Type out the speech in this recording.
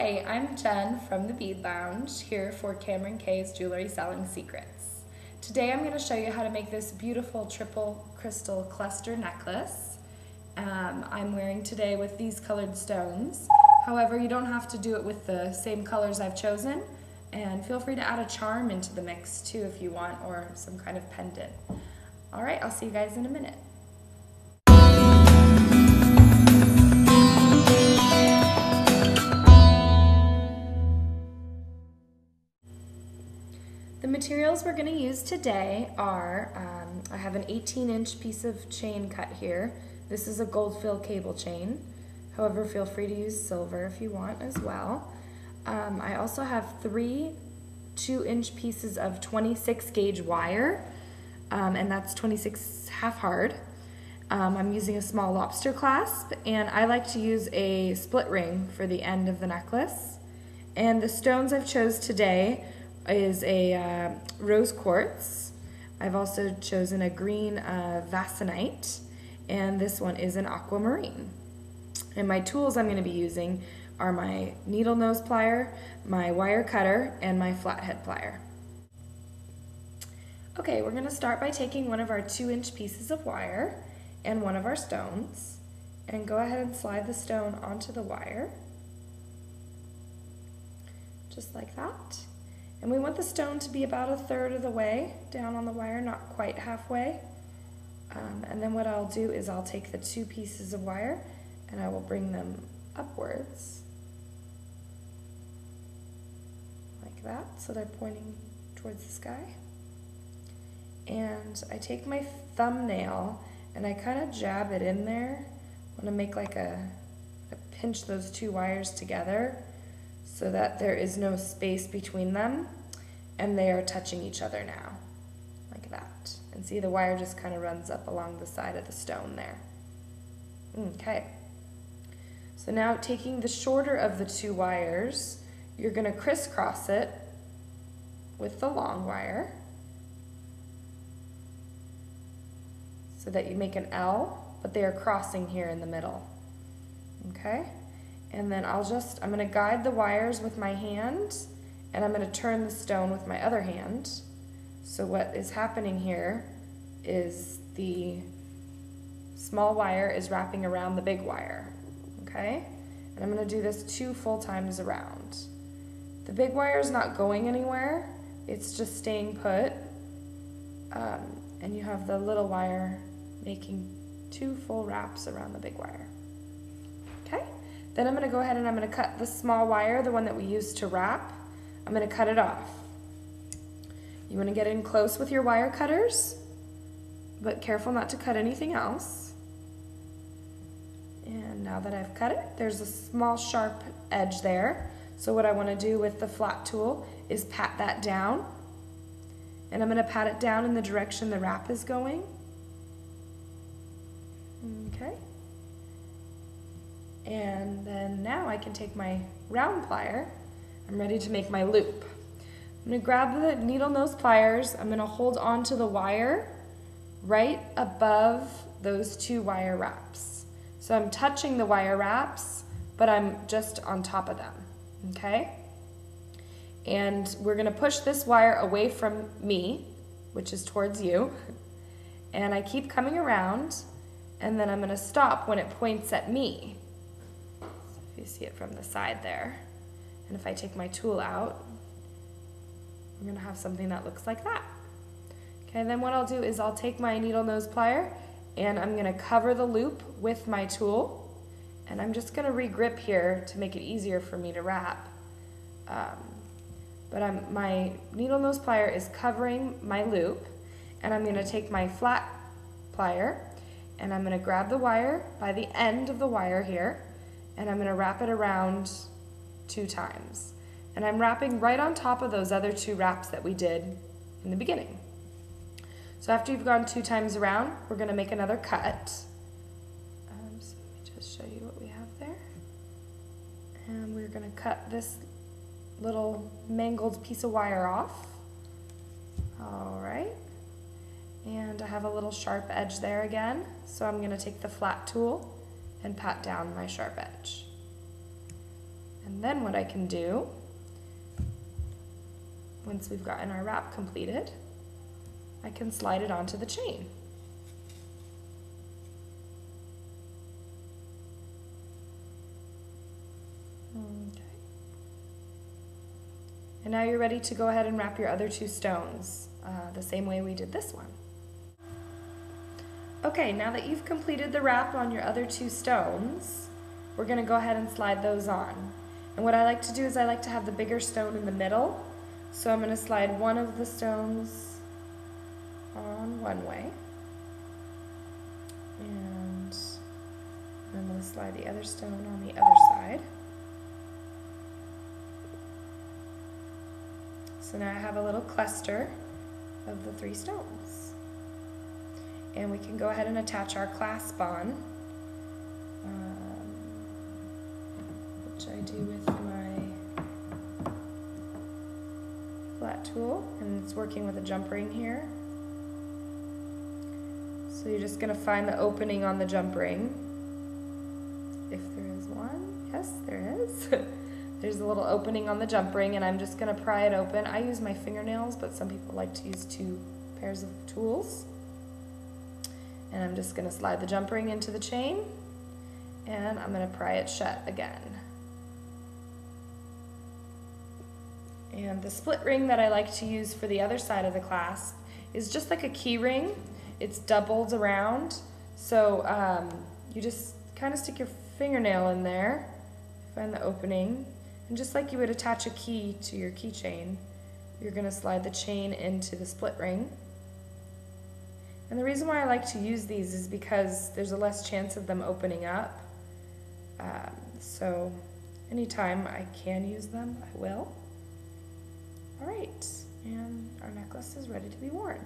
Hi, I'm Jen from the Bead Lounge, here for Cameron K's Jewelry Selling Secrets. Today I'm going to show you how to make this beautiful triple crystal cluster necklace. I'm wearing today with these colored stones. However, you don't have to do it with the same colors I've chosen, and feel free to add a charm into the mix too if you want, or some kind of pendant. Alright, I'll see you guys in a minute. The materials we're going to use today are, I have an 18-inch piece of chain cut here. This is a gold fill cable chain. However, feel free to use silver if you want as well. I also have 3 2-inch pieces of 26 gauge wire, and that's 26 half hard. I'm using a small lobster clasp, and I like to use a split ring for the end of the necklace. And the stones I've chose today is a rose quartz. I've also chosen a green vasonite, and this one is an aquamarine. And my tools I'm going to be using are my needle nose plier, my wire cutter, and my flathead plier. Okay, we're going to start by taking one of our 2-inch pieces of wire and one of our stones, and go ahead and slide the stone onto the wire, just like that. And we want the stone to be about 1/3 of the way down on the wire, not quite halfway. And then what I'll do is I'll take the 2 pieces of wire and I will bring them upwards, like that, so they're pointing towards the sky. And I take my thumbnail and I kind of jab it in there. I want to make like I pinch those 2 wires together, so that there is no space between them and they are touching each other now, like that. And see, the wire just kind of runs up along the side of the stone there. Okay. So now, taking the shorter of the 2 wires, you're going to crisscross it with the long wire so that you make an L, but they are crossing here in the middle. Okay? And then I'm going to guide the wires with my hand, and I'm going to turn the stone with my other hand. So what is happening here is the small wire is wrapping around the big wire, okay? And I'm going to do this 2 full times around. The big wire is not going anywhere, it's just staying put, and you have the little wire making 2 full wraps around the big wire, okay? Then I'm going to go ahead and I'm going to cut the small wire, the one that we used to wrap. I'm going to cut it off. You want to get in close with your wire cutters, but careful not to cut anything else. And now that I've cut it, there's a small sharp edge there. So what I want to do with the flat tool is pat that down. And I'm going to pat it down in the direction the wrap is going. Okay. And then now I can take my round plier. I'm ready to make my loop. I'm going to grab the needle nose pliers. I'm going to hold onto the wire right above those 2 wire wraps. So I'm touching the wire wraps, but I'm just on top of them. Okay? And we're going to push this wire away from me, which is towards you. And I keep coming around, and then I'm going to stop when it points at me. You see it from the side there. And if I take my tool out, I'm going to have something that looks like that. Okay, then what I'll do is I'll take my needle nose plier and I'm going to cover the loop with my tool, and I'm just going to re-grip here to make it easier for me to wrap. My needle nose plier is covering my loop, and I'm going to take my flat plier and I'm going to grab the wire by the end of the wire here, and I'm going to wrap it around 2 times. And I'm wrapping right on top of those other 2 wraps that we did in the beginning. So after you've gone 2 times around, we're going to make another cut. So let me just show you what we have there. And we're going to cut this little mangled piece of wire off. All right. And I have a little sharp edge there again. So I'm going to take the flat tool and pat down my sharp edge. And then what I can do, once we've gotten our wrap completed, I can slide it onto the chain. Okay. And now you're ready to go ahead and wrap your other two stones the same way we did this one. Okay, now that you've completed the wrap on your other two stones, we're going to go ahead and slide those on. And what I like to do is I like to have the bigger stone in the middle. So I'm going to slide one of the stones on one way. And I'm going to slide the other stone on the other side. So now I have a little cluster of the 3 stones. And we can go ahead and attach our clasp on, which I do with my flat tool, and it's working with a jump ring here. So you're just going to find the opening on the jump ring, if there is one. Yes, there is. There's a little opening on the jump ring, and I'm just going to pry it open. I use my fingernails, but some people like to use 2 pairs of tools. And I'm just going to slide the jump ring into the chain, and I'm going to pry it shut again. And the split ring that I like to use for the other side of the clasp is just like a key ring. It's doubled around, so you just kind of stick your fingernail in there, find the opening, and just like you would attach a key to your keychain, you're going to slide the chain into the split ring. And the reason why I like to use these is because there's a less chance of them opening up. So anytime I can use them, I will. All right, and our necklace is ready to be worn.